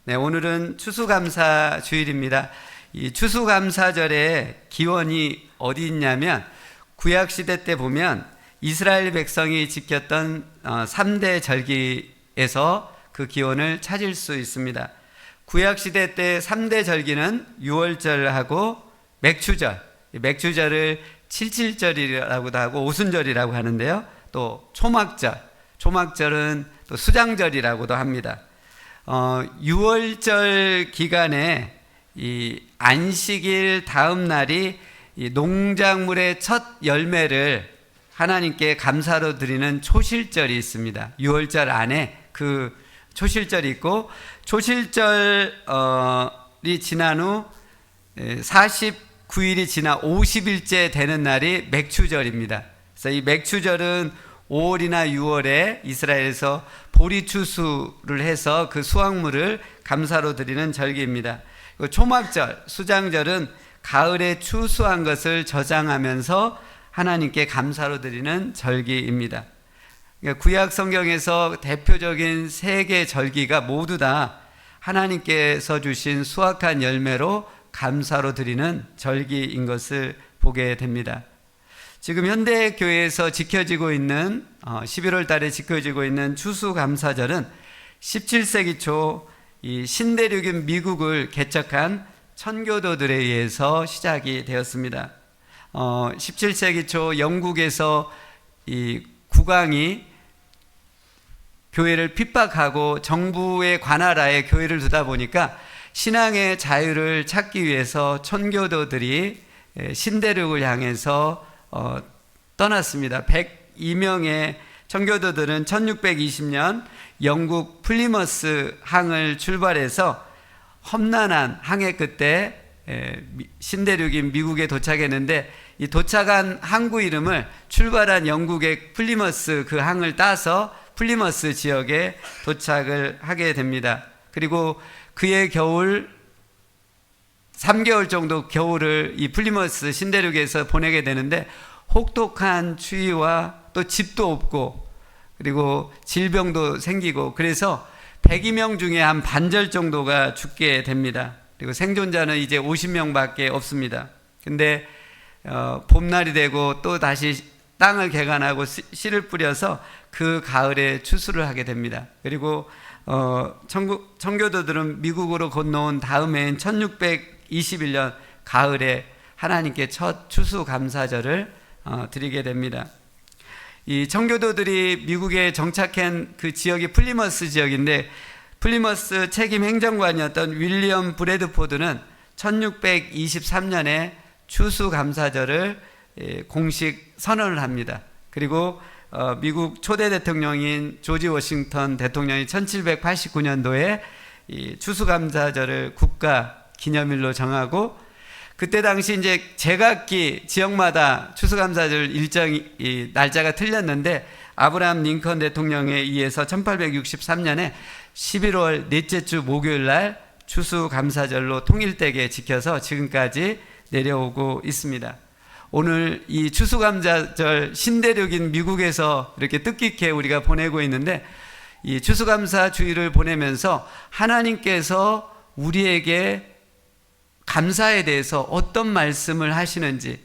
네, 오늘은 추수감사 주일입니다. 이 추수감사절의 기원이 어디 있냐면 구약시대 때 보면 이스라엘 백성이 지켰던 3대 절기에서 그 기원을 찾을 수 있습니다. 구약시대 때 3대 절기는 유월절하고 맥추절, 맥추절을 칠칠절이라고도 하고 오순절이라고 하는데요. 또 초막절은 또 수장절이라고도 합니다. 유월절 기간에 이 안식일 다음 날이 이 농작물의 첫 열매를 하나님께 감사로 드리는 초실절이 있습니다. 유월절 안에 그 초실절이 있고, 초실절이 지난 후 49일이 지나 50일째 되는 날이 맥추절입니다. 그래서 이 맥추절은 5월이나 6월에 이스라엘에서 보리추수를 해서 그 수확물을 감사로 드리는 절기입니다. 초막절, 수장절은 가을에 추수한 것을 저장하면서 하나님께 감사로 드리는 절기입니다. 그러니까 구약 성경에서 대표적인 세 개 절기가 모두 다 하나님께서 주신 수확한 열매로 감사로 드리는 절기인 것을 보게 됩니다. 지금 현대교회에서 지켜지고 있는 11월 달에 지켜지고 있는 추수감사절은 17세기 초 이 신대륙인 미국을 개척한 천교도들에 의해서 시작이 되었습니다. 17세기 초 영국에서 이 국왕이 교회를 핍박하고 정부의 관할하에 교회를 두다 보니까 신앙의 자유를 찾기 위해서 천교도들이 신대륙을 향해서 떠났습니다. 102명의 천교도들은 1620년 영국 플리머스 항을 출발해서 험난한 항해 끝에 신대륙인 미국에 도착했는데, 이 도착한 항구 이름을 출발한 영국의 플리머스 그 항을 따서 플리머스 지역에 도착을 하게 됩니다. 그리고 그의 겨울 3개월 정도 겨울을 이 플리머스 신대륙에서 보내게 되는데, 혹독한 추위와 또 집도 없고 그리고 질병도 생기고, 그래서 102명 중에 한 반절 정도가 죽게 됩니다. 그리고 생존자는 이제 50명밖에 없습니다. 근데 봄날이 되고 또 다시 땅을 개간하고 씨를 뿌려서 그 가을에 추수를 하게 됩니다. 그리고 청교도들은 미국으로 건너온 다음해인 1621년 가을에 하나님께 첫 추수감사절을 드리게 됩니다. 이 청교도들이 미국에 정착한 그 지역이 플리머스 지역인데, 플리머스 책임 행정관이었던 윌리엄 브래드포드는 1623년에 추수감사절을 공식 선언을 합니다. 그리고 미국 초대 대통령인 조지 워싱턴 대통령이 1789년도에 이 추수감사절을 국가 기념일로 정하고, 그때 당시 이제 제각기 지역마다 추수감사절 일정이 날짜가 틀렸는데, 아브라함 링컨 대통령에 의해서 1863년에 11월 넷째 주 목요일 날 추수감사절로 통일되게 지켜서 지금까지 내려오고 있습니다. 오늘 이 추수감사절 신대륙인 미국에서 이렇게 뜻깊게 우리가 보내고 있는데, 이 추수감사 주일을 보내면서 하나님께서 우리에게 감사에 대해서 어떤 말씀을 하시는지,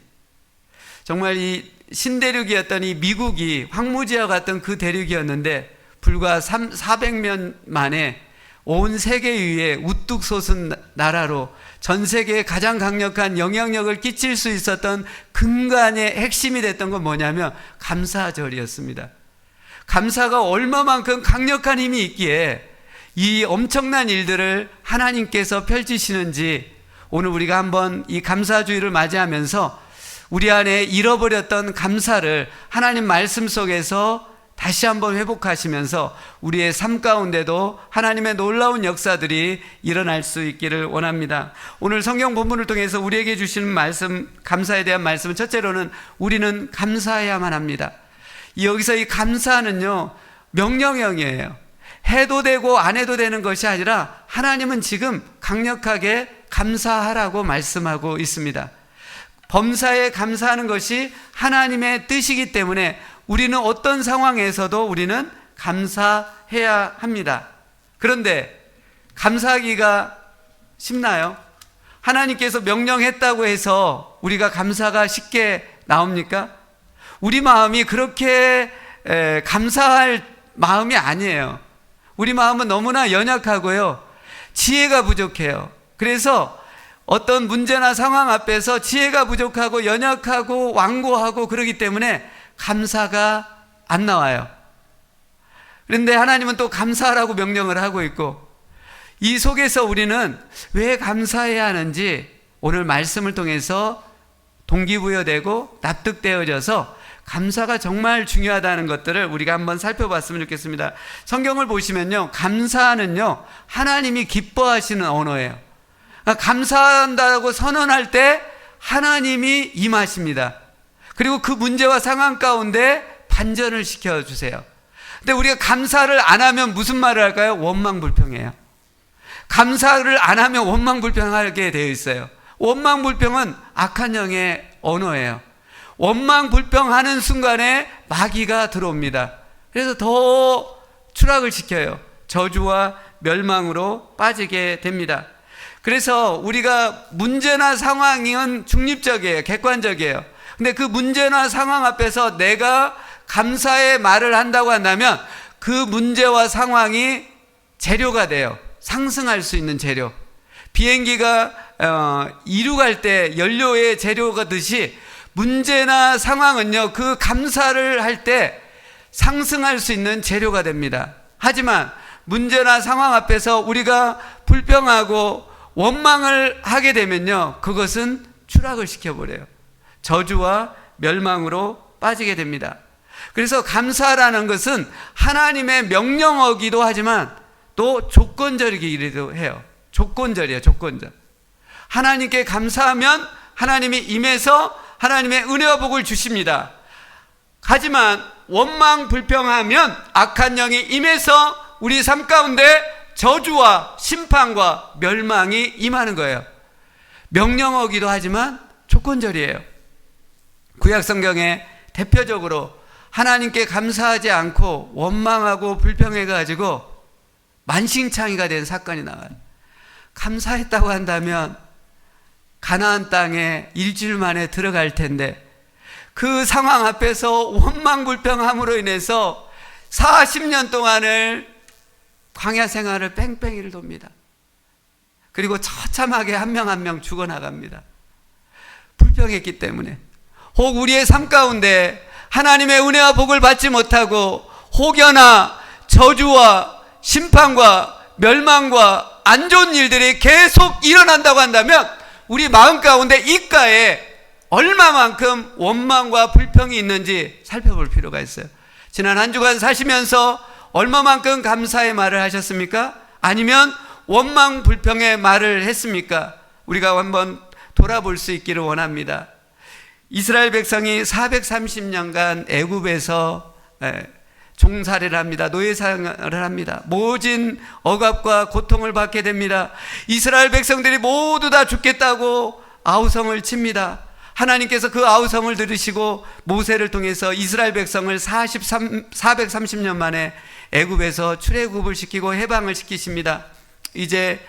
정말 이 신대륙이었던 이 미국이 황무지와 같던 그 대륙이었는데 불과 400년 만에 온 세계 위에 우뚝 솟은 나라로 전 세계에 가장 강력한 영향력을 끼칠 수 있었던 근간의 핵심이 됐던 건 뭐냐면 감사절이었습니다. 감사가 얼마만큼 강력한 힘이 있기에 이 엄청난 일들을 하나님께서 펼치시는지, 오늘 우리가 한번 이 감사주일을 맞이하면서 우리 안에 잃어버렸던 감사를 하나님 말씀 속에서 다시 한번 회복하시면서 우리의 삶 가운데도 하나님의 놀라운 역사들이 일어날 수 있기를 원합니다. 오늘 성경 본문을 통해서 우리에게 주시는 말씀, 감사에 대한 말씀은 첫째로는 우리는 감사해야만 합니다. 여기서 이 감사는요, 명령형이에요. 해도 되고 안 해도 되는 것이 아니라 하나님은 지금 강력하게 감사하라고 말씀하고 있습니다. 범사에 감사하는 것이 하나님의 뜻이기 때문에 우리는 어떤 상황에서도 우리는 감사해야 합니다. 그런데 감사하기가 쉽나요? 하나님께서 명령했다고 해서 우리가 감사가 쉽게 나옵니까? 우리 마음이 그렇게 감사할 마음이 아니에요. 우리 마음은 너무나 연약하고요, 지혜가 부족해요. 그래서 어떤 문제나 상황 앞에서 지혜가 부족하고 연약하고 완고하고 그러기 때문에 감사가 안 나와요. 그런데 하나님은 또 감사하라고 명령을 하고 있고, 이 속에서 우리는 왜 감사해야 하는지 오늘 말씀을 통해서 동기부여되고 납득되어져서 감사가 정말 중요하다는 것들을 우리가 한번 살펴봤으면 좋겠습니다. 성경을 보시면요, 감사는요 하나님이 기뻐하시는 언어예요. 그러니까 감사한다고 선언할 때 하나님이 임하십니다. 그리고 그 문제와 상황 가운데 반전을 시켜주세요. 근데 우리가 감사를 안 하면 무슨 말을 할까요? 원망불평해요. 감사를 안 하면 원망불평하게 되어 있어요. 원망불평은 악한 영의 언어예요. 원망불평하는 순간에 마귀가 들어옵니다. 그래서 더 추락을 시켜요. 저주와 멸망으로 빠지게 됩니다. 그래서 우리가 문제나 상황은 중립적이에요. 객관적이에요. 근데 그 문제나 상황 앞에서 내가 감사의 말을 한다고 한다면 그 문제와 상황이 재료가 돼요. 상승할 수 있는 재료. 비행기가 이륙할 때 연료의 재료가 듯이 문제나 상황은요, 그 감사를 할 때 상승할 수 있는 재료가 됩니다. 하지만 문제나 상황 앞에서 우리가 불평하고 원망을 하게 되면요, 그것은 추락을 시켜버려요. 저주와 멸망으로 빠지게 됩니다. 그래서 감사라는 것은 하나님의 명령어기도 하지만 또 조건절이기도 해요. 조건절이에요. 조건절. 하나님께 감사하면 하나님이 임해서 하나님의 은혜와 복을 주십니다. 하지만 원망 불평하면 악한 영이 임해서 우리 삶 가운데 저주와 심판과 멸망이 임하는 거예요. 명령어기도 하지만 조건절이에요. 구약 성경에 대표적으로 하나님께 감사하지 않고 원망하고 불평해가지고 만신창이가 된 사건이 나와요. 감사했다고 한다면 가나안 땅에 일주일 만에 들어갈 텐데 그 상황 앞에서 원망불평함으로 인해서 40년 동안을 광야 생활을 뺑뺑이를 돕니다. 그리고 처참하게 한 명 한 명 죽어나갑니다. 불평했기 때문에. 혹 우리의 삶 가운데 하나님의 은혜와 복을 받지 못하고 혹여나 저주와 심판과 멸망과 안 좋은 일들이 계속 일어난다고 한다면 우리 마음 가운데 입가에 얼마만큼 원망과 불평이 있는지 살펴볼 필요가 있어요. 지난 한 주간 사시면서 얼마만큼 감사의 말을 하셨습니까? 아니면 원망 불평의 말을 했습니까? 우리가 한번 돌아볼 수 있기를 원합니다. 이스라엘 백성이 430년간 애굽에서 종살이를 합니다. 노예생활을 합니다. 모진 억압과 고통을 받게 됩니다. 이스라엘 백성들이 모두 다 죽겠다고 아우성을 칩니다. 하나님께서 그 아우성을 들으시고 모세를 통해서 이스라엘 백성을 430년 만에 애굽에서 출애굽을 시키고 해방을 시키십니다. 이제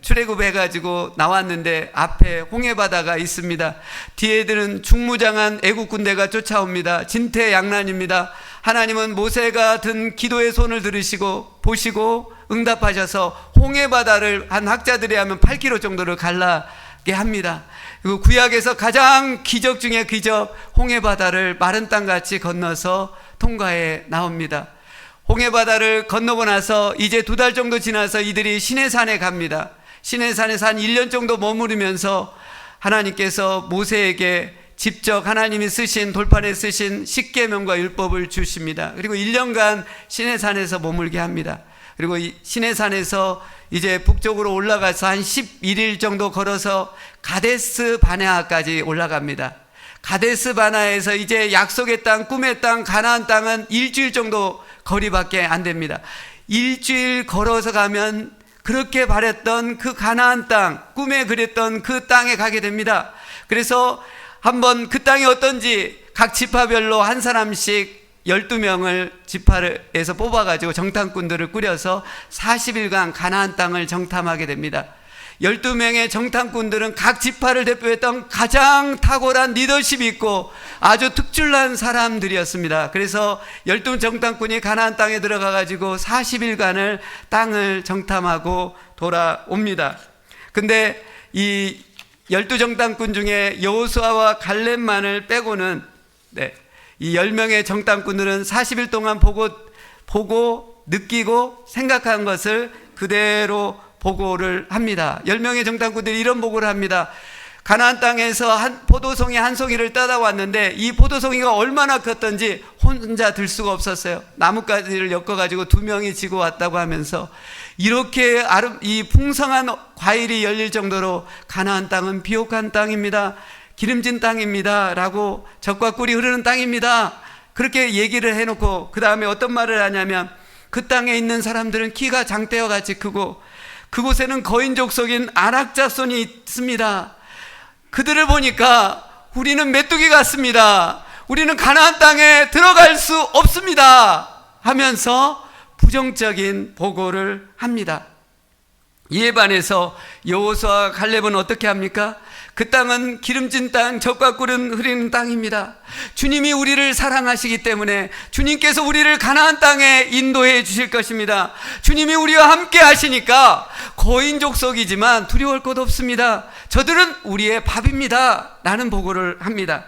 출애굽해가지고 나왔는데 앞에 홍해바다가 있습니다. 뒤에들은 중무장한 애국 군대가 쫓아옵니다. 진퇴양난입니다. 하나님은 모세가 든 기도의 손을 들으시고 보시고 응답하셔서 홍해바다를 한 학자들이 하면 8km 정도를 갈라게 합니다. 그리고 구약에서 가장 기적 중에 기적, 홍해바다를 마른 땅같이 건너서 통과해 나옵니다. 홍해바다를 건너고 나서 이제 2달 정도 지나서 이들이 시내산에 갑니다. 시내산에서 한 1년 정도 머무르면서 하나님께서 모세에게 직접 하나님이 쓰신 돌판에 쓰신 십계명과 율법을 주십니다. 그리고 1년간 시내산에서 머물게 합니다. 그리고 이 시내산에서 이제 북쪽으로 올라가서 한 11일 정도 걸어서 가데스 바네아까지 올라갑니다. 가데스 바네아에서 이제 약속의 땅, 꿈의 땅, 가나안 땅은 일주일 정도 거리밖에 안 됩니다. 일주일 걸어서 가면 그렇게 바랬던 그 가나안 땅, 꿈에 그렸던 그 땅에 가게 됩니다. 그래서 한번 그 땅이 어떤지 각 지파별로 한 사람씩 12명을 지파에서 뽑아가지고 정탐꾼들을 꾸려서 40일간 가나안 땅을 정탐하게 됩니다. 12명의 정탐꾼들은 각 지파를 대표했던 가장 탁월한 리더십이 있고 아주 특출난 사람들이었습니다. 그래서 12정탐꾼이 가나안 땅에 들어가가지고 40일간을 땅을 정탐하고 돌아옵니다. 근데 이 12정탐꾼 중에 여호수아와 갈렙만을 빼고는 이 10명의 정탐꾼들은 40일 동안 보고 느끼고 생각한 것을 그대로 보고를 합니다. 10명의 정탐꾼들이 이런 보고를 합니다. 가나안 땅에서 포도송이 한 송이를 따다왔는데 이 포도송이가 얼마나 컸던지 혼자 들 수가 없었어요. 나뭇가지를 엮어가지고 2명이 지고 왔다고 하면서 이렇게 이 풍성한 과일이 열릴 정도로 가나안 땅은 비옥한 땅입니다. 기름진 땅입니다. 라고 젖과 꿀이 흐르는 땅입니다. 그렇게 얘기를 해놓고 그 다음에 어떤 말을 하냐면 그 땅에 있는 사람들은 키가 장대와 같이 크고 그곳에는 거인족 속인 아낙 자손이 있습니다. 그들을 보니까 우리는 메뚜기 같습니다. 우리는 가나안 땅에 들어갈 수 없습니다. 하면서 부정적인 보고를 합니다. 이에 반해서 여호수아와 갈렙은 어떻게 합니까? 그 땅은 기름진 땅, 젖과 꿀은 흐르는 땅입니다. 주님이 우리를 사랑하시기 때문에 주님께서 우리를 가나안 땅에 인도해 주실 것입니다. 주님이 우리와 함께 하시니까 거인족 속이지만 두려울 것 없습니다. 저들은 우리의 밥입니다. 라는 보고를 합니다.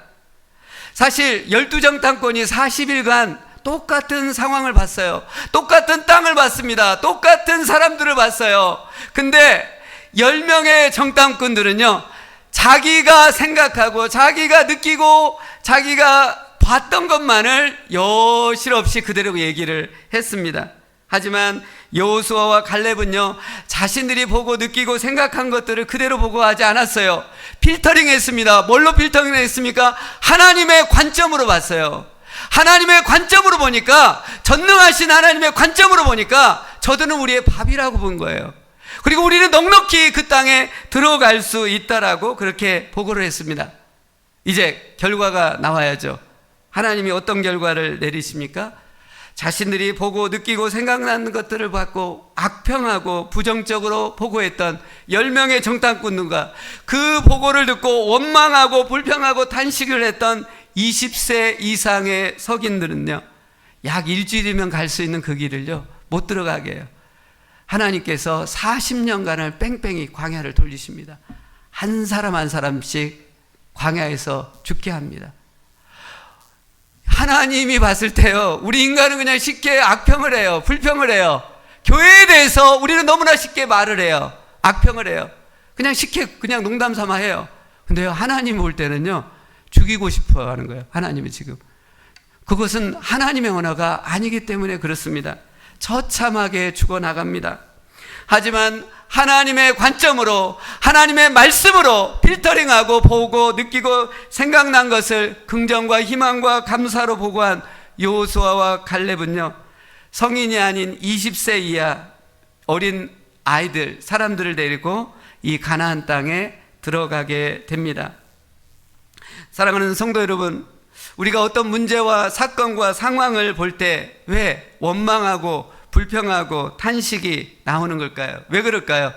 사실 12정탐꾼이 40일간 똑같은 상황을 봤어요. 똑같은 땅을 봤습니다. 똑같은 사람들을 봤어요. 근데 10명의 정탐꾼들은요, 자기가 생각하고 자기가 느끼고 자기가 봤던 것만을 여실없이 그대로 얘기를 했습니다. 하지만 여호수아와 갈렙은요, 자신들이 보고 느끼고 생각한 것들을 그대로 보고하지 않았어요. 필터링 했습니다. 뭘로 필터링 했습니까? 하나님의 관점으로 봤어요. 하나님의 관점으로 보니까, 전능하신 하나님의 관점으로 보니까 저들은 우리의 밥이라고 본 거예요. 그리고 우리는 넉넉히 그 땅에 들어갈 수 있다라고 그렇게 보고를 했습니다. 이제 결과가 나와야죠. 하나님이 어떤 결과를 내리십니까? 자신들이 보고 느끼고 생각나는 것들을 받고 악평하고 부정적으로 보고했던 10명의 정탐꾼들과 그 보고를 듣고 원망하고 불평하고 탄식을 했던 20세 이상의 석인들은요, 약 일주일이면 갈 수 있는 그 길을요, 못 들어가게 해요. 하나님께서 40년간을 뺑뺑이 광야를 돌리십니다. 한 사람 한 사람씩 광야에서 죽게 합니다. 하나님이 봤을 때요, 우리 인간은 그냥 쉽게 악평을 해요. 불평을 해요. 교회에 대해서 우리는 너무나 쉽게 말을 해요. 악평을 해요. 그냥 쉽게 그냥 농담 삼아 해요. 근데요, 하나님 올 때는요, 죽이고 싶어 하는 거예요. 하나님이 지금. 그것은 하나님의 언어가 아니기 때문에 그렇습니다. 처참하게 죽어나갑니다. 하지만 하나님의 관점으로, 하나님의 말씀으로 필터링하고 보고 느끼고 생각난 것을 긍정과 희망과 감사로 보고한 여호수아와 갈렙은요, 성인이 아닌 20세 이하 어린 아이들, 사람들을 데리고 이 가나안 땅에 들어가게 됩니다. 사랑하는 성도 여러분, 우리가 어떤 문제와 사건과 상황을 볼 때 왜 원망하고 불평하고 탄식이 나오는 걸까요? 왜 그럴까요?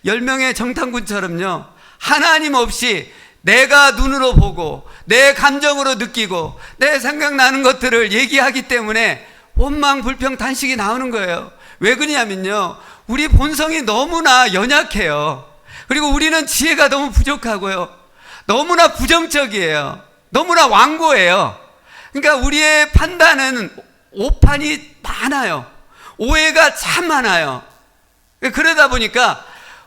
10명의 정탐꾼처럼요, 하나님 없이 내가 눈으로 보고 내 감정으로 느끼고 내 생각나는 것들을 얘기하기 때문에 원망, 불평, 탄식이 나오는 거예요. 왜 그러냐면요, 우리 본성이 너무나 연약해요. 그리고 우리는 지혜가 너무 부족하고요, 너무나 부정적이에요. 너무나 완고해요. 그러니까 우리의 판단은 오판이 많아요. 오해가 참 많아요. 그러다 보니까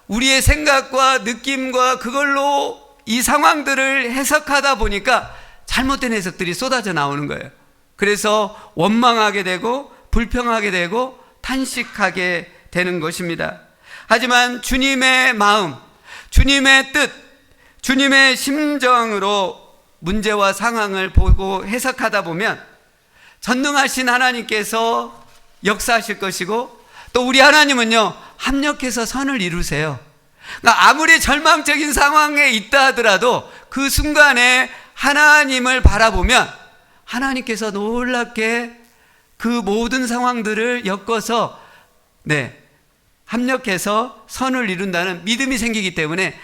우리의 생각과 느낌과 그걸로 이 상황들을 해석하다 보니까 잘못된 해석들이 쏟아져 나오는 거예요. 그래서 원망하게 되고 불평하게 되고 탄식하게 되는 것입니다. 하지만 주님의 마음, 주님의 뜻, 주님의 심정으로 문제와 상황을 보고 해석하다 보면 전능하신 하나님께서 역사하실 것이고, 또 우리 하나님은요, 합력해서 선을 이루세요. 그러니까 아무리 절망적인 상황에 있다 하더라도 그 순간에 하나님을 바라보면 하나님께서 놀랍게 그 모든 상황들을 엮어서 합력해서 선을 이룬다는 믿음이 생기기 때문에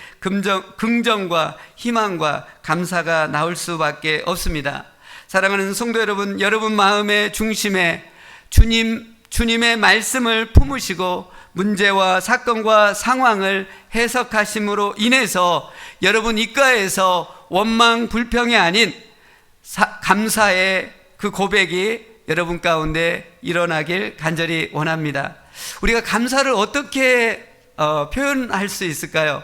긍정과 희망과 감사가 나올 수밖에 없습니다. 사랑하는 성도 여러분, 여러분 마음의 중심에 주님의 말씀을 품으시고 문제와 사건과 상황을 해석하심으로 인해서 여러분 입가에서 원망 불평이 아닌 감사의 그 고백이 여러분 가운데 일어나길 간절히 원합니다. 우리가 감사를 어떻게 표현할 수 있을까요?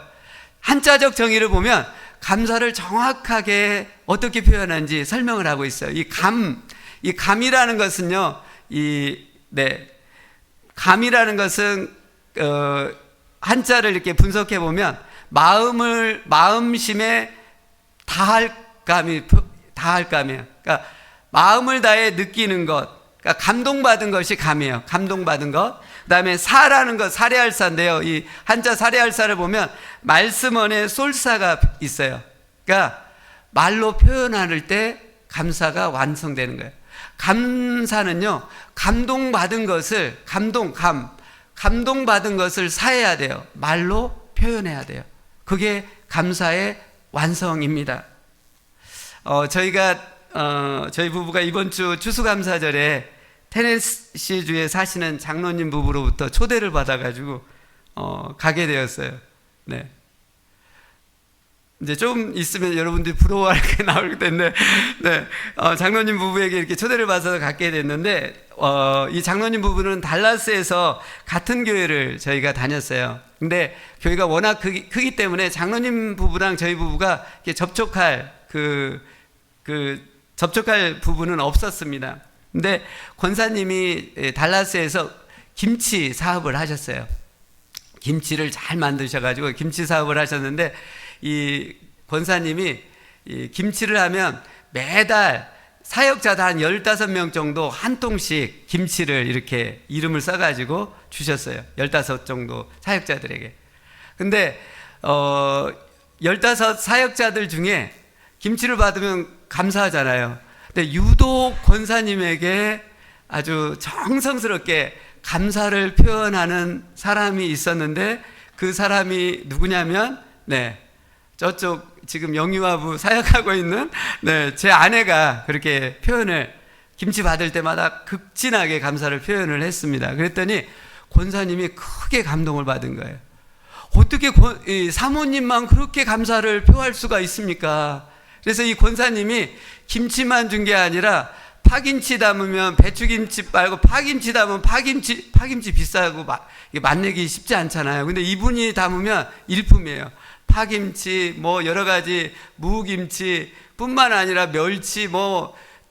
한자적 정의를 보면 감사를 정확하게 어떻게 표현하는지 설명을 하고 있어요. 이 감이라는 것은요, 감이라는 것은 한자를 이렇게 분석해 보면 마음심에 다할 감이에요. 그러니까 마음을 다해 느끼는 것, 그러니까 감동받은 것이 감이에요. 감동받은 것. 그다음에 사라는 것, 사례할사인데요. 이 한자 사례할사를 보면 말씀원에 쏠사가 있어요. 그러니까 말로 표현할 때 감사가 완성되는 거예요. 감사는요, 감동받은 것을 감동받은 것을 사해야 돼요. 말로 표현해야 돼요. 그게 감사의 완성입니다. 저희 부부가 이번 주 추수감사절에 테네시주에 사시는 장로님 부부로부터 초대를 받아가지고 가게 되었어요. 네. 이제 좀 있으면 여러분들이 부러워할 게 나올 텐데, 장로님 부부에게 이렇게 초대를 받아서 갖게 됐는데, 이 장로님 부부는 달라스에서 같은 교회를 저희가 다녔어요. 근데 교회가 워낙 크기 때문에 장로님 부부랑 저희 부부가 이렇게 접촉할 접촉할 부분은 없었습니다. 근데 권사님이 달라스에서 김치 사업을 하셨어요. 김치를 잘 만드셔가지고 김치 사업을 하셨는데, 이 권사님이 이 김치를 하면 매달 사역자도 한 15명 정도 한 통씩 김치를 이렇게 이름을 써가지고 주셨어요. 15 정도 사역자들에게. 근데 15 사역자들 중에 김치를 받으면 감사하잖아요. 근데 유독 권사님에게 아주 정성스럽게 감사를 표현하는 사람이 있었는데, 그 사람이 누구냐면 저쪽 지금 영유아부 사역하고 있는 제 아내가 그렇게 표현을, 김치 받을 때마다 극진하게 감사를 표현을 했습니다. 그랬더니 권사님이 크게 감동을 받은 거예요. 어떻게 사모님만 그렇게 감사를 표할 수가 있습니까? 그래서 이 권사님이 김치만 준 게 아니라 파김치 담으면 배추김치 말고 파김치 담으면 파김치 비싸고 맛내기 쉽지 않잖아요. 근데 이분이 담으면 일품이에요. 파김치, 여러 가지 무김치 뿐만 아니라 멸치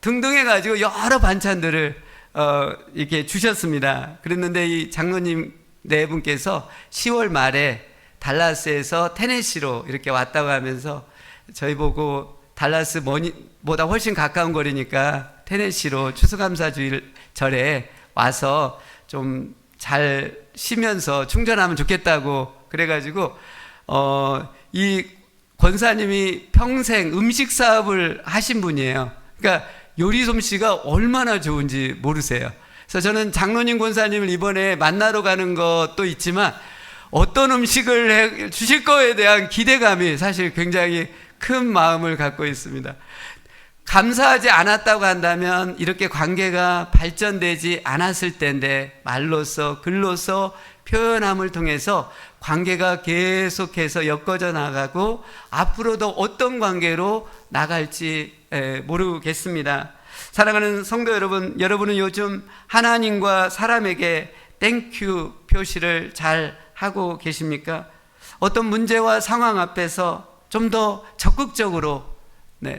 등등 해가지고 여러 반찬들을 이렇게 주셨습니다. 그랬는데 이 장로님 네 분께서 10월 말에 달라스에서 테네시로 이렇게 왔다고 하면서 저희 보고 달라스보다 훨씬 가까운 거리니까 테네시로 추수감사절에 와서 좀 잘 쉬면서 충전하면 좋겠다고 그래가지고 이 권사님이 평생 음식 사업을 하신 분이에요. 그러니까 요리 솜씨가 얼마나 좋은지 모르세요. 그래서 저는 장로님 권사님을 이번에 만나러 가는 것도 있지만 어떤 음식을 주실 거에 대한 기대감이 사실 굉장히 큰 마음을 갖고 있습니다. 감사하지 않았다고 한다면 이렇게 관계가 발전되지 않았을 텐데, 말로써 글로써 표현함을 통해서 관계가 계속해서 엮어져 나가고 앞으로도 어떤 관계로 나갈지 모르겠습니다. 사랑하는 성도 여러분, 여러분은 요즘 하나님과 사람에게 땡큐 표시를 잘 하고 계십니까? 어떤 문제와 상황 앞에서 좀 더 적극적으로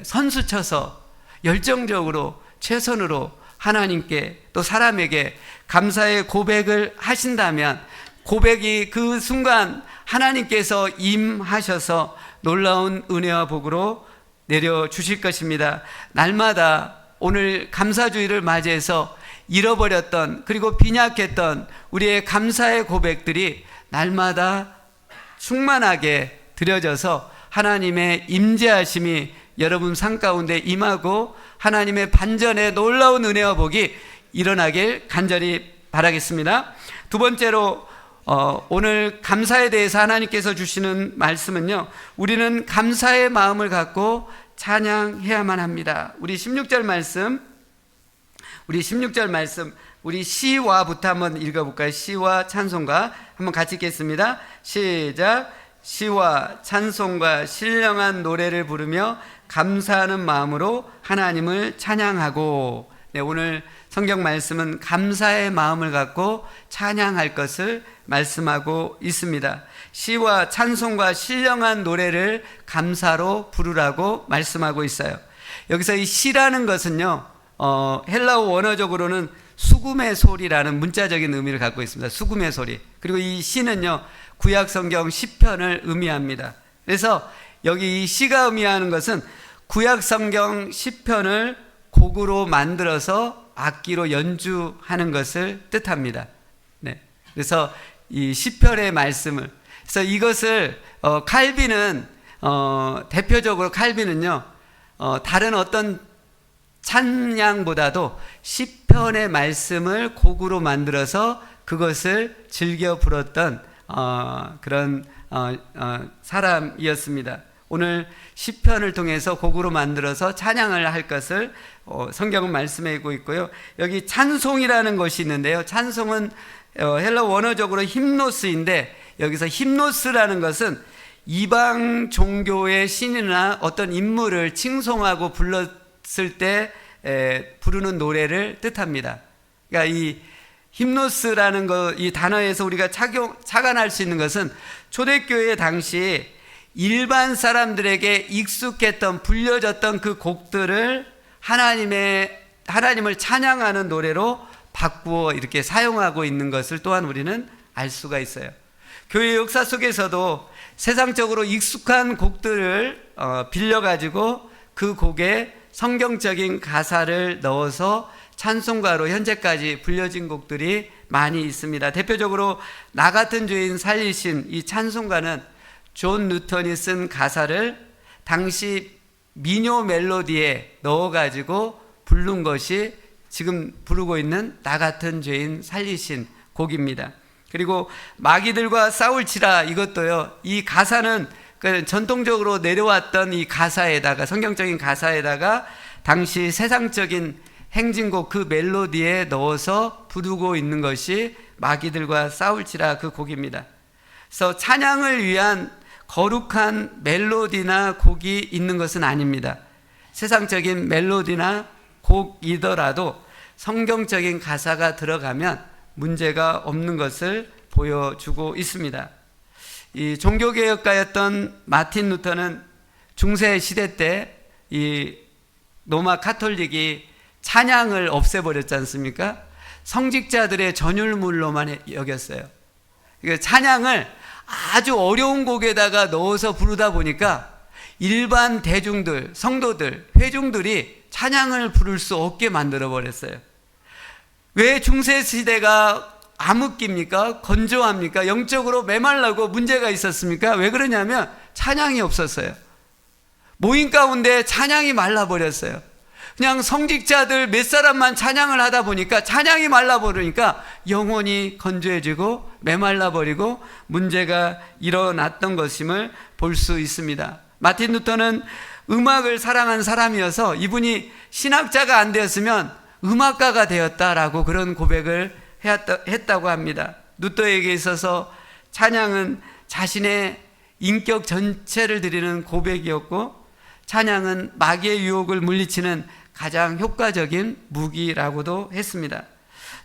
선수쳐서 열정적으로 최선으로 하나님께 또 사람에게 감사의 고백을 하신다면, 고백이 그 순간 하나님께서 임하셔서 놀라운 은혜와 복으로 내려주실 것입니다. 날마다 오늘 감사주의를 맞이해서 잃어버렸던, 그리고 빈약했던 우리의 감사의 고백들이 날마다 충만하게 드려져서 하나님의 임재하심이 여러분 삶 가운데 임하고 하나님의 반전의 놀라운 은혜와 복이 일어나길 간절히 바라겠습니다. 두 번째로 오늘 감사에 대해서 하나님께서 주시는 말씀은요, 우리는 감사의 마음을 갖고 찬양해야만 합니다. 우리 16절 말씀, 우리 시와부터 한번 읽어볼까요? 시와 찬송가 한번 같이 읽겠습니다. 시작. 시와 찬송과 신령한 노래를 부르며 감사하는 마음으로 하나님을 찬양하고. 네, 오늘 성경 말씀은 감사의 마음을 갖고 찬양할 것을 말씀하고 있습니다. 시와 찬송과 신령한 노래를 감사로 부르라고 말씀하고 있어요. 여기서 이 시라는 것은요, 헬라어 원어적으로는 수금의 소리라는 문자적인 의미를 갖고 있습니다. 수금의 소리. 그리고 이 시는요, 구약 성경 시편을 의미합니다. 그래서 여기 이 시가 의미하는 것은 구약 성경 시편을 곡으로 만들어서 악기로 연주하는 것을 뜻합니다. 네. 그래서 이 시편의 말씀을, 그래서 이것을 칼빈은 대표적으로 칼빈은요, 다른 어떤 찬양보다도 시편의 말씀을 곡으로 만들어서 그것을 즐겨 부렀던 그런 사람이었습니다. 오늘 시편을 통해서 곡으로 만들어서 찬양을 할 것을 성경은 말씀하고 있고요. 여기 찬송이라는 것이 있는데요. 찬송은 헬라 원어적으로 힌노스인데, 여기서 힌노스라는 것은 이방 종교의 신이나 어떤 인물을 칭송하고 불렀을 때 부르는 노래를 뜻합니다. 그러니까 이 힌노스라는 이 단어에서 우리가 착안할 수 있는 것은 초대교회 당시 일반 사람들에게 익숙했던, 불려졌던 그 곡들을 하나님을 찬양하는 노래로 바꾸어 이렇게 사용하고 있는 것을 또한 우리는 알 수가 있어요. 교회 역사 속에서도 세상적으로 익숙한 곡들을 빌려가지고 그 곡에 성경적인 가사를 넣어서 찬송가로 현재까지 불려진 곡들이 많이 있습니다. 대표적으로 나 같은 죄인 살리신 이 찬송가는 존 뉴턴이 쓴 가사를 당시 민요 멜로디에 넣어가지고 부른 것이 지금 부르고 있는 나 같은 죄인 살리신 곡입니다. 그리고 마귀들과 싸울지라, 이것도요, 이 가사는 전통적으로 내려왔던 이 가사에다가, 성경적인 가사에다가 당시 세상적인 행진곡 그 멜로디에 넣어서 부르고 있는 것이 마귀들과 싸울지라 그 곡입니다. 그래서 찬양을 위한 거룩한 멜로디나 곡이 있는 것은 아닙니다. 세상적인 멜로디나 곡이더라도 성경적인 가사가 들어가면 문제가 없는 것을 보여주고 있습니다. 이 종교개혁가였던 마틴 루터는 중세 시대 때 이 로마 카톨릭이 찬양을 없애버렸지 않습니까? 성직자들의 전율물로만 여겼어요. 그러니까 찬양을 아주 어려운 곡에다가 넣어서 부르다 보니까 일반 대중들, 성도들, 회중들이 찬양을 부를 수 없게 만들어버렸어요. 왜 중세시대가 암흑기입니까? 건조합니까? 영적으로 메말라고 문제가 있었습니까? 왜 그러냐면 찬양이 없었어요. 모임 가운데 찬양이 말라버렸어요. 그냥 성직자들 몇 사람만 찬양을 하다 보니까, 찬양이 말라버리니까 영혼이 건조해지고 메말라버리고 문제가 일어났던 것임을 볼 수 있습니다. 마틴 루터는 음악을 사랑한 사람이어서 이분이 신학자가 안 되었으면 음악가가 되었다라고 그런 고백을 했다고 합니다. 루터에게 있어서 찬양은 자신의 인격 전체를 드리는 고백이었고, 찬양은 마귀의 유혹을 물리치는 가장 효과적인 무기라고도 했습니다.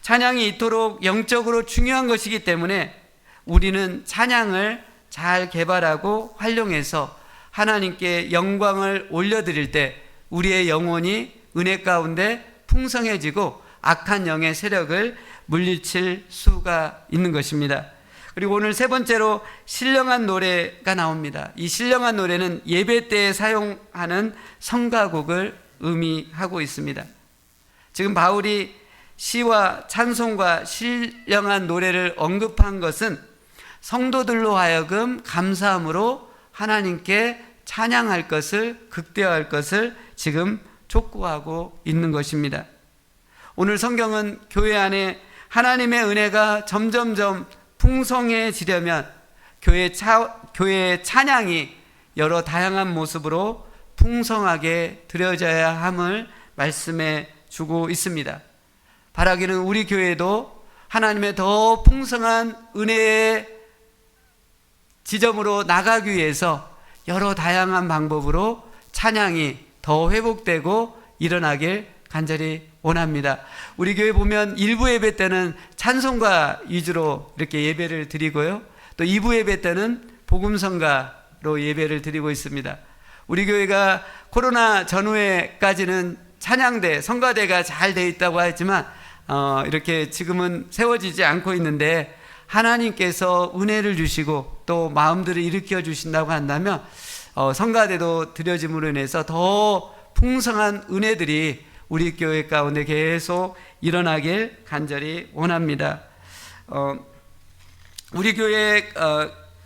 찬양이 이토록 영적으로 중요한 것이기 때문에 우리는 찬양을 잘 개발하고 활용해서 하나님께 영광을 올려드릴 때 우리의 영혼이 은혜 가운데 풍성해지고 악한 영의 세력을 물리칠 수가 있는 것입니다. 그리고 오늘 세 번째로 신령한 노래가 나옵니다. 이 신령한 노래는 예배 때에 사용하는 성가곡을 의미하고 있습니다. 지금 바울이 시와 찬송과 신령한 노래를 언급한 것은 성도들로 하여금 감사함으로 하나님께 찬양할 것을, 극대화할 것을 지금 촉구하고 있는 것입니다. 오늘 성경은 교회 안에 하나님의 은혜가 점점점 풍성해지려면 교회의 찬양이 여러 다양한 모습으로 풍성하게 드려져야 함을 말씀해 주고 있습니다. 바라기는 우리 교회도 하나님의 더 풍성한 은혜의 지점으로 나가기 위해서 여러 다양한 방법으로 찬양이 더 회복되고 일어나길 간절히 원합니다. 우리 교회 보면 1부 예배 때는 찬송가 위주로 이렇게 예배를 드리고요. 또 2부 예배 때는 복음성가로 예배를 드리고 있습니다. 우리 교회가 코로나 전후에까지는 찬양대, 성가대가 잘 돼 있다고 하지만 이렇게 지금은 세워지지 않고 있는데 하나님께서 은혜를 주시고 또 마음들을 일으켜 주신다고 한다면 성가대도 드려짐으로 인해서 더 풍성한 은혜들이 우리 교회 가운데 계속 일어나길 간절히 원합니다. 우리 교회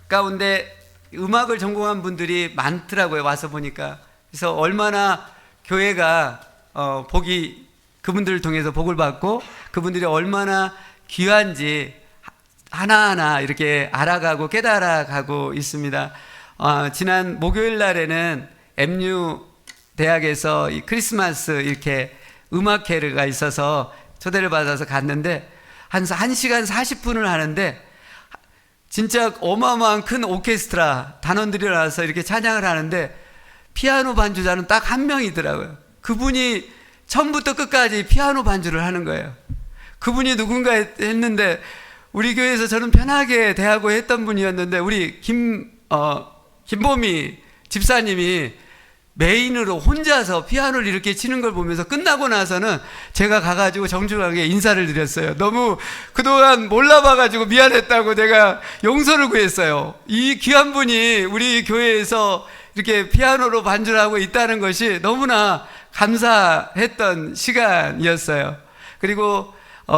가운데 음악을 전공한 분들이 많더라고요. 와서 보니까. 그래서 얼마나 교회가 그분들을 통해서 복을 받고 그분들이 얼마나 귀한지 하나하나 이렇게 알아가고 깨달아가고 있습니다. 지난 목요일 날에는 MU 대학에서 이 크리스마스 이렇게 음악회가 있어서 초대를 받아서 갔는데 한 1시간 40분을 하는데 진짜 어마어마한 큰 오케스트라 단원들이 나와서 이렇게 찬양을 하는데 피아노 반주자는 딱 한 명이더라고요. 그분이 처음부터 끝까지 피아노 반주를 하는 거예요. 그분이 누군가 했는데 우리 교회에서 저는 편하게 대하고 했던 분이었는데 우리 김보미 집사님이 메인으로 혼자서 피아노를 이렇게 치는 걸 보면서 끝나고 나서는 제가 가가지고 정중하게 인사를 드렸어요. 너무 그동안 몰라봐가지고 미안했다고 내가 용서를 구했어요. 이 귀한 분이 우리 교회에서 이렇게 피아노로 반주를 하고 있다는 것이 너무나 감사했던 시간이었어요. 그리고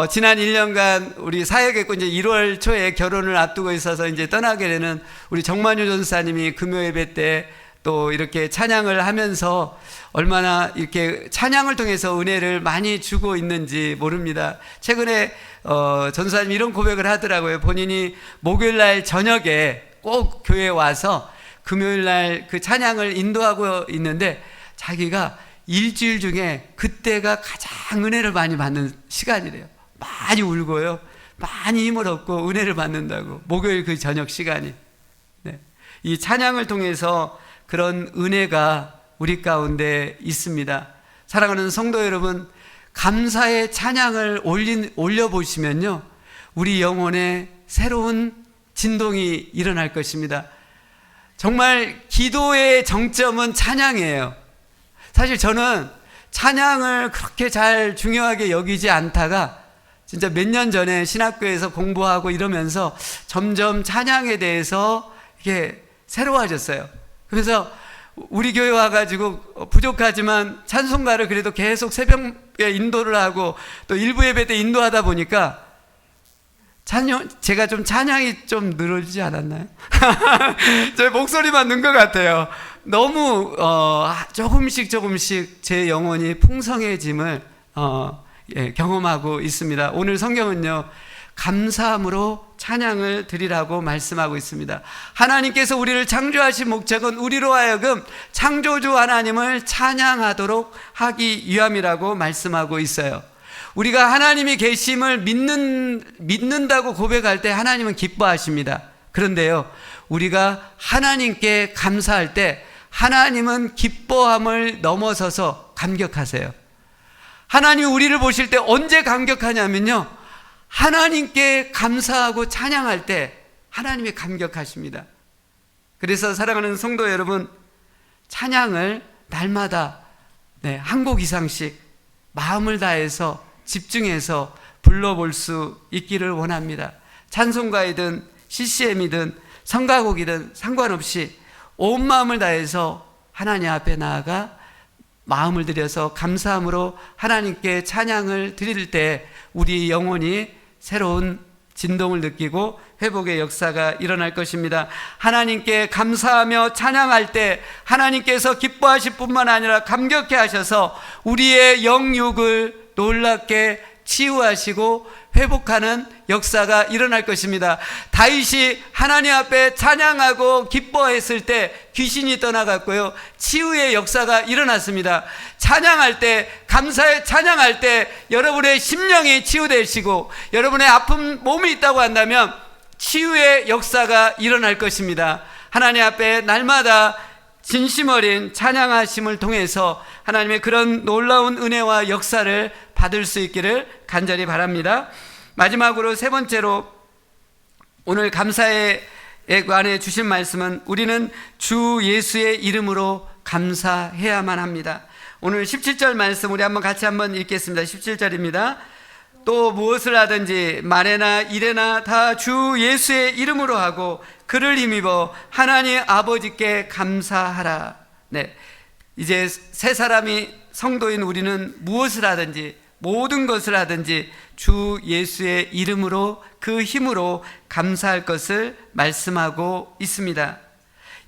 지난 1년간 우리 사역했고 이제 1월 초에 결혼을 앞두고 있어서 이제 떠나게 되는 우리 정만유 전사님이 금요 예배 때 또 이렇게 찬양을 하면서 얼마나 이렇게 찬양을 통해서 은혜를 많이 주고 있는지 모릅니다. 최근에 전사님 이런 고백을 하더라고요. 본인이 목요일 날 저녁에 꼭 교회에 와서 금요일 날 그 찬양을 인도하고 있는데 자기가 일주일 중에 그때가 가장 은혜를 많이 받는 시간이래요. 많이 울고요. 많이 힘을 얻고 은혜를 받는다고. 목요일 그 저녁 시간이. 네. 이 찬양을 통해서 그런 은혜가 우리 가운데 있습니다. 사랑하는 성도 여러분, 감사의 찬양을 올려보시면요, 우리 영혼에 새로운 진동이 일어날 것입니다. 정말 기도의 정점은 찬양이에요. 사실 저는 찬양을 그렇게 잘 중요하게 여기지 않다가 진짜 몇 년 전에 신학교에서 공부하고 이러면서 점점 찬양에 대해서 이게 새로워졌어요. 그래서 우리 교회 와가지고 부족하지만 찬송가를 그래도 계속 새벽에 인도를 하고 또 일부 예배 때 인도하다 보니까 제가 좀 찬양이 좀 늘어지지 않았나요? 제 목소리만 는 것 같아요. 너무 조금씩 제 영혼이 풍성해짐을 경험하고 있습니다. 오늘 성경은요, 감사함으로 찬양을 드리라고 말씀하고 있습니다. 하나님께서 우리를 창조하신 목적은 우리로 하여금 창조주 하나님을 찬양하도록 하기 위함이라고 말씀하고 있어요. 우리가 하나님이 계심을 믿는다고 고백할 때 하나님은 기뻐하십니다. 그런데요, 우리가 하나님께 감사할 때 하나님은 기뻐함을 넘어서서 감격하세요. 하나님이 우리를 보실 때 언제 감격하냐면요, 하나님께 감사하고 찬양할 때 하나님이 감격하십니다. 그래서 사랑하는 성도 여러분, 찬양을 날마다 한 곡 이상씩 마음을 다해서 집중해서 불러볼 수 있기를 원합니다. 찬송가이든 CCM이든 성가곡이든 상관없이 온 마음을 다해서 하나님 앞에 나아가 마음을 들여서 감사함으로 하나님께 찬양을 드릴 때 우리 영혼이 새로운 진동을 느끼고 회복의 역사가 일어날 것입니다. 하나님께 감사하며 찬양할 때 하나님께서 기뻐하실 뿐만 아니라 감격해 하셔서 우리의 영육을 놀랍게 치유하시고 회복하는 역사가 일어날 것입니다. 다윗이 하나님 앞에 찬양하고 기뻐했을 때 귀신이 떠나갔고요, 치유의 역사가 일어났습니다. 찬양할 때, 감사에 찬양할 때 여러분의 심령이 치유되시고 여러분의 아픈 몸이 있다고 한다면 치유의 역사가 일어날 것입니다. 하나님 앞에 날마다 진심 어린 찬양하심을 통해서 하나님의 그런 놀라운 은혜와 역사를 받을 수 있기를 간절히 바랍니다. 마지막으로 세 번째로 오늘 감사에 관해 주신 말씀은 우리는 주 예수의 이름으로 감사해야만 합니다. 오늘 17절 말씀 우리 같이 한번 읽겠습니다. 17절입니다. 또 무엇을 하든지 말에나 일에나 다 주 예수의 이름으로 하고 그를 힘입어 하나님 아버지께 감사하라. 네, 이제 새 사람이 성도인 우리는 무엇을 하든지 모든 것을 하든지 주 예수의 이름으로 그 힘으로 감사할 것을 말씀하고 있습니다.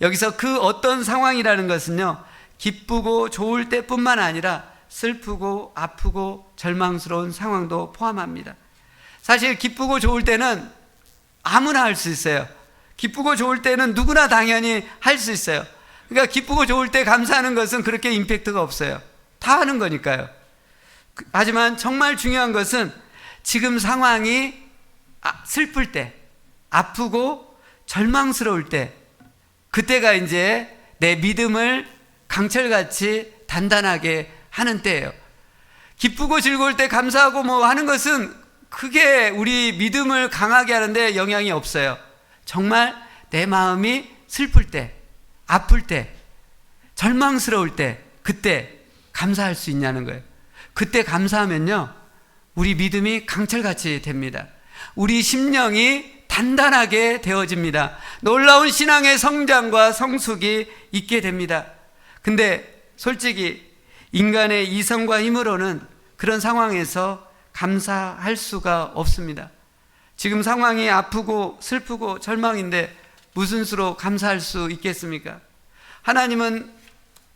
여기서 그 어떤 상황이라는 것은요, 기쁘고 좋을 때뿐만 아니라 슬프고 아프고 절망스러운 상황도 포함합니다. 사실 기쁘고 좋을 때는 아무나 할 수 있어요. 기쁘고 좋을 때는 누구나 당연히 할 수 있어요. 그러니까 기쁘고 좋을 때 감사하는 것은 그렇게 임팩트가 없어요. 다 하는 거니까요. 하지만 정말 중요한 것은 지금 상황이 슬플 때, 아프고 절망스러울 때, 그때가 이제 내 믿음을 강철같이 단단하게 하는 때예요. 기쁘고 즐거울 때 감사하고 뭐 하는 것은 그게 우리 믿음을 강하게 하는데 영향이 없어요. 정말 내 마음이 슬플 때, 아플 때, 절망스러울 때, 그때 감사할 수 있냐는 거예요. 그때 감사하면요, 우리 믿음이 강철같이 됩니다. 우리 심령이 단단하게 되어집니다. 놀라운 신앙의 성장과 성숙이 있게 됩니다. 근데 솔직히 인간의 이성과 힘으로는 그런 상황에서 감사할 수가 없습니다. 지금 상황이 아프고 슬프고 절망인데 무슨 수로 감사할 수 있겠습니까? 하나님은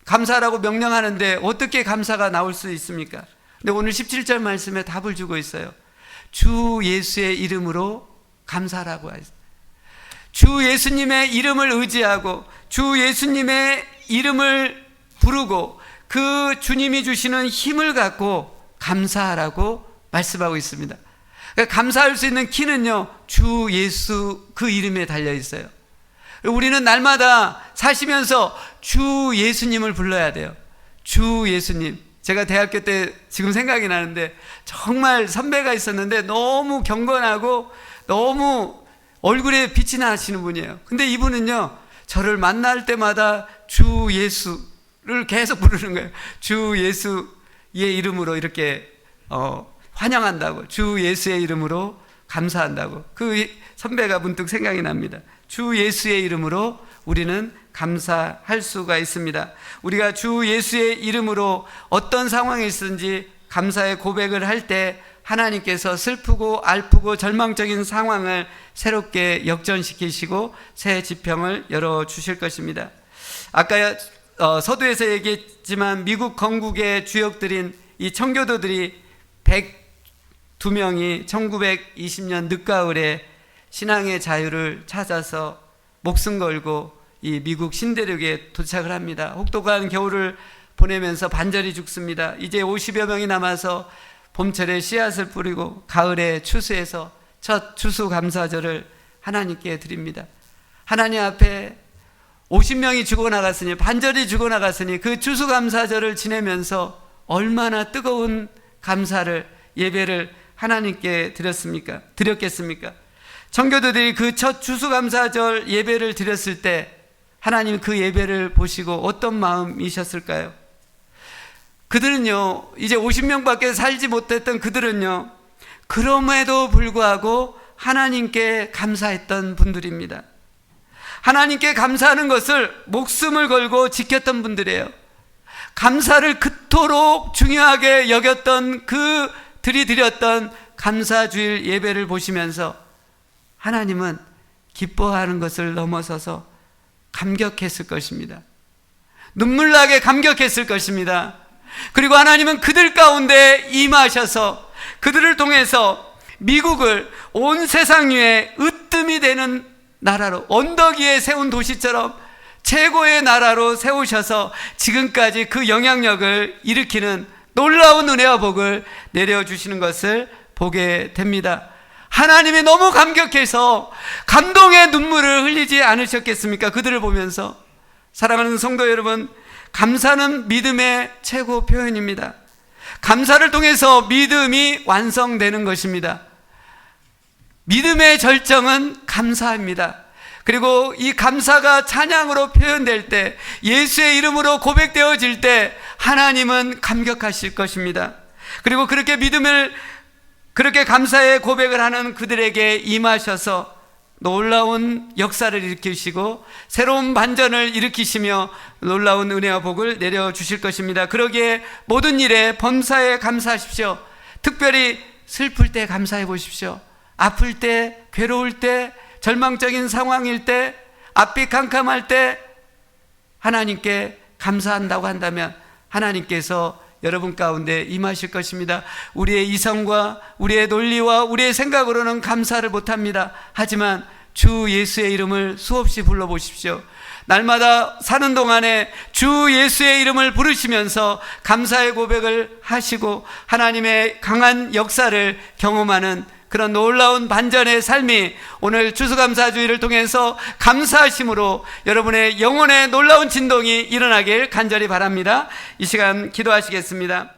감사라고 명령하는데 어떻게 감사가 나올 수 있습니까? 근데 오늘 17절 말씀에 답을 주고 있어요. 주 예수의 이름으로 감사라고 하죠. 주 예수님의 이름을 의지하고 주 예수님의 이름을 부르고 그 주님이 주시는 힘을 갖고 감사하라고 말씀하고 있습니다. 그러니까 감사할 수 있는 키는요, 주 예수 그 이름에 달려 있어요. 우리는 날마다 사시면서 주 예수님을 불러야 돼요. 주 예수님. 제가 대학교 때 지금 생각이 나는데 정말 선배가 있었는데 너무 경건하고 너무 얼굴에 빛이 나시는 분이에요. 근데 이분은요, 저를 만날 때마다 주 예수를 계속 부르는 거예요. 주 예수의 이름으로 이렇게 환영한다고, 주 예수의 이름으로 감사한다고. 그 선배가 문득 생각이 납니다. 주 예수의 이름으로 우리는 감사할 수가 있습니다. 우리가 주 예수의 이름으로 어떤 상황에 있든지 감사의 고백을 할 때 하나님께서 슬프고 아프고 절망적인 상황을 새롭게 역전시키시고 새 지평을 열어주실 것입니다. 아까 서두에서 얘기했지만 미국 건국의 주역들인 이 청교도들이 102명이 1920년 늦가을에 신앙의 자유를 찾아서 목숨 걸고 이 미국 신대륙에 도착을 합니다. 혹독한 겨울을 보내면서 반절이 죽습니다. 이제 50여 명이 남아서 봄철에 씨앗을 뿌리고 가을에 추수해서 첫 추수감사절을 하나님께 드립니다. 하나님 앞에 50명이 죽어나갔으니, 반절이 죽어나갔으니 그 추수감사절을 지내면서 얼마나 뜨거운 감사를, 예배를 하나님께 드렸겠습니까? 청교도들이 그 첫 추수감사절 예배를 드렸을 때 하나님 그 예배를 보시고 어떤 마음이셨을까요? 그들은요, 이제 50명밖에 살지 못했던 그들은요, 그럼에도 불구하고 하나님께 감사했던 분들입니다. 하나님께 감사하는 것을 목숨을 걸고 지켰던 분들이에요. 감사를 그토록 중요하게 여겼던 그들이 드렸던 감사주일 예배를 보시면서 하나님은 기뻐하는 것을 넘어서서 감격했을 것입니다. 눈물나게 감격했을 것입니다. 그리고 하나님은 그들 가운데 임하셔서 그들을 통해서 미국을 온 세상 위에 으뜸이 되는 나라로, 언덕 위에 세운 도시처럼 최고의 나라로 세우셔서 지금까지 그 영향력을 일으키는 놀라운 은혜와 복을 내려주시는 것을 보게 됩니다. 하나님이 너무 감격해서 감동의 눈물을 흘리지 않으셨겠습니까? 그들을 보면서. 사랑하는 성도 여러분, 감사는 믿음의 최고 표현입니다. 감사를 통해서 믿음이 완성되는 것입니다. 믿음의 절정은 감사입니다. 그리고 이 감사가 찬양으로 표현될 때, 예수의 이름으로 고백되어질 때 하나님은 감격하실 것입니다. 그리고 그렇게 감사의 고백을 하는 그들에게 임하셔서 놀라운 역사를 일으키시고 새로운 반전을 일으키시며 놀라운 은혜와 복을 내려주실 것입니다. 그러기에 모든 일에 범사에 감사하십시오. 특별히 슬플 때 감사해 보십시오. 아플 때, 괴로울 때, 절망적인 상황일 때, 앞이 캄캄할 때 하나님께 감사한다고 한다면 하나님께서 여러분 가운데 임하실 것입니다. 우리의 이성과 우리의 논리와 우리의 생각으로는 감사를 못합니다. 하지만 주 예수의 이름을 수없이 불러보십시오. 날마다 사는 동안에 주 예수의 이름을 부르시면서 감사의 고백을 하시고 하나님의 강한 역사를 경험하는 그런 놀라운 반전의 삶이 오늘 추수감사주의를 통해서 감사하심으로 여러분의 영혼의 놀라운 진동이 일어나길 간절히 바랍니다. 이 시간 기도하시겠습니다.